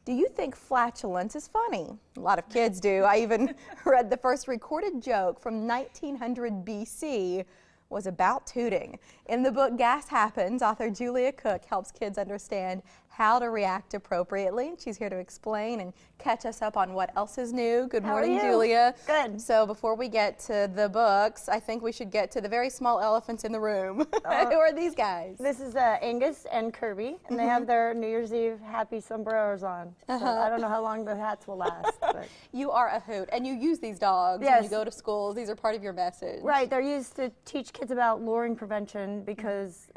Do you think flatulence is funny? A lot of kids do. I even read the first recorded joke from 1900 BC was about tooting. In the book Gas Happens, author Julia Cook helps kids understand how to react appropriately. She's here to explain and catch us up on what else is new. Good morning, Julia. Good. So before we get to the books, I think we should get to the very small elephants in the room. Who are these guys? This is Angus and Kirby, and they have their New Year's Eve happy sombreros on. So I don't know how long the hats will last. But. You are a hoot, and you use these dogs when you go to schools. These are part of your message. Right. They're used to teach kids about luring prevention because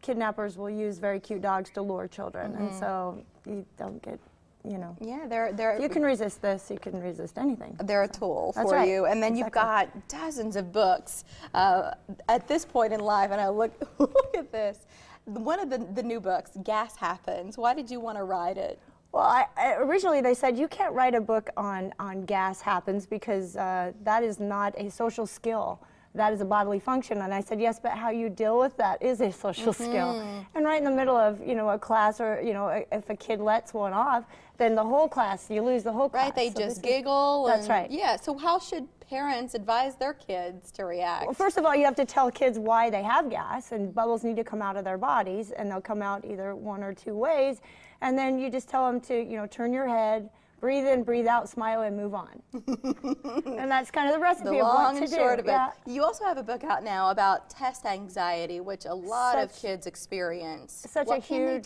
kidnappers will use very cute dogs to lure children, and so you don't get, you know. Yeah, they're. If you can resist this, you can resist anything. They're a tool for right. you, and then you've got dozens of books at this point in life. And I look at this. One of the new books, Gas Happens. Why did you want to write it? Well, originally they said you can't write a book on gas happens because that is not a social skill. That is a bodily function. And I said, yes, but how you deal with that is a social skill. And right in the middle of, you know, a class, or, you know, if a kid lets one off, then the whole class, you lose the whole class. Right, they just giggle. That's right. Yeah, so how should parents advise their kids to react? Well, first of all, you have to tell kids why they have gas, and bubbles need to come out of their bodies, and they'll come out either one or two ways. And then you just tell them to, you know, turn your head, breathe in, breathe out, smile, and move on. And that's kind of the recipe of what to do. The long and short of it. Yeah. You also have a book out now about test anxiety, which a lot of kids experience. Such a huge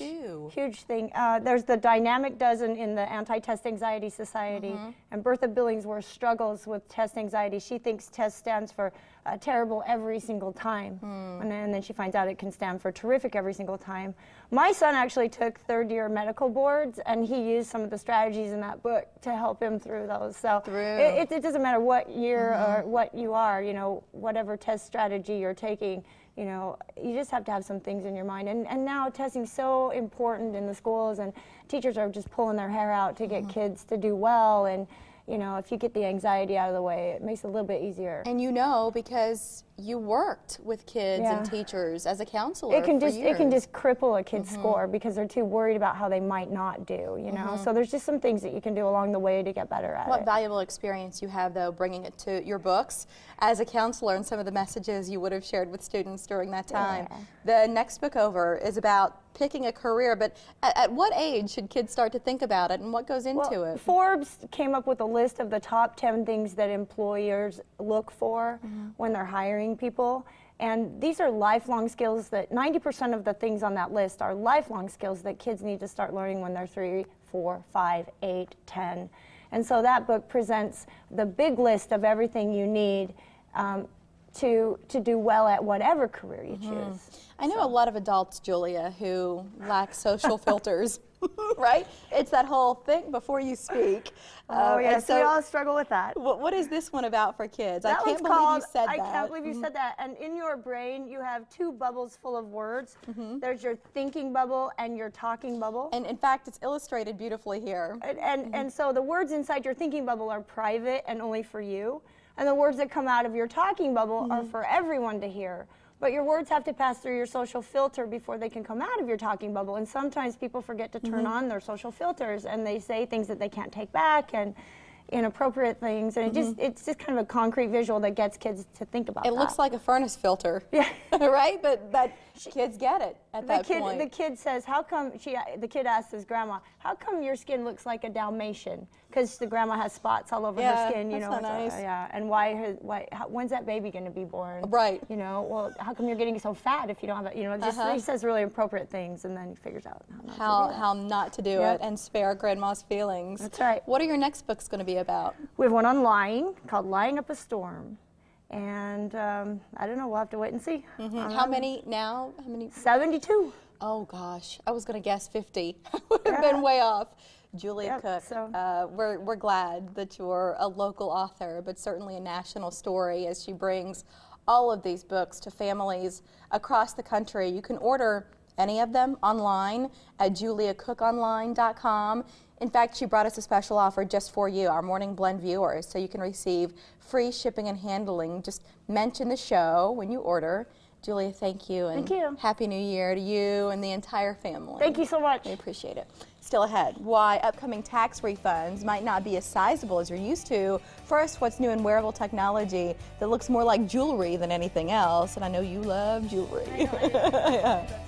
thing. There's the Dynamic Dozen in the Anti-Test Anxiety Society, and Bertha Billingsworth struggles with test anxiety. She thinks test stands for terrible every single time, and then she finds out it can stand for terrific every single time. My son actually took third-year medical boards, and he used some of the strategies in that book to help him through those. So it doesn't matter what year or what you are, you know, whatever test strategy you're taking, you know, you just have to have some things in your mind. And now testing's so important in the schools, and teachers are just pulling their hair out to get kids to do well. And you know, if you get the anxiety out of the way, it makes it a little bit easier. And you know, because you worked with kids and teachers as a counselor it can for just years. It can just cripple a kid's score because they're too worried about how they might not do, you know. So there's just some things that you can do along the way to get better at it. What valuable experience you have, though, bringing it to your books as a counselor and some of the messages you would have shared with students during that time. The next book over is about picking a career, but at what age should kids start to think about it, and what goes into it? Forbes came up with a list of the top 10 things that employers look for when they're hiring people. And these are lifelong skills that 90% of the things on that list are lifelong skills that kids need to start learning when they're 3, 4, 5, 8, 10. And so that book presents the big list of everything you need to do well at whatever career you choose. I know a lot of adults, Julia, who lack social filters, right? It's that whole think before you speak. Oh, yes, so we all struggle with that. What is this one about for kids? I can't believe you said that. I can't believe you said that. And in your brain, you have two bubbles full of words. There's your thinking bubble and your talking bubble. And in fact, it's illustrated beautifully here. And so the words inside your thinking bubble are private and only for you. And the words that come out of your talking bubble are for everyone to hear. But your words have to pass through your social filter before they can come out of your talking bubble. And sometimes people forget to turn on their social filters, and they say things that they can't take back and inappropriate things. And it's just kind of a concrete visual that gets kids to think about that. It looks like a furnace filter. Yeah. Right? But kids get it at that point. The kid says, how come, the kid asks his grandma, how come your skin looks like a Dalmatian? Because the grandma has spots all over her skin, you know. That's nice. And when's that baby going to be born? Right. You know, well, how come you're getting so fat if you don't have it? You know, just he says really appropriate things, and then he figures out how not to do it and spare grandma's feelings. That's right. What are your next books going to be about? We have one on lying called Lying Up a Storm. And I don't know, we'll have to wait and see. How many now? How many? 72. Oh gosh, I was going to guess 50. I would have been way off. Julia Cook, we're glad that you're a local author, but certainly a national story as she brings all of these books to families across the country. You can order any of them online at juliacookonline.com. In fact, she brought us a special offer just for you, our Morning Blend viewers, so you can receive free shipping and handling. Just mention the show when you order. Julia, thank you. And thank you. Happy New Year to you and the entire family. Thank you so much. We appreciate it. still ahead, why upcoming tax refunds might not be as sizable as you're used to. First, what's new in wearable technology that looks more like jewelry than anything else, and I know you love jewelry. I know. Yeah.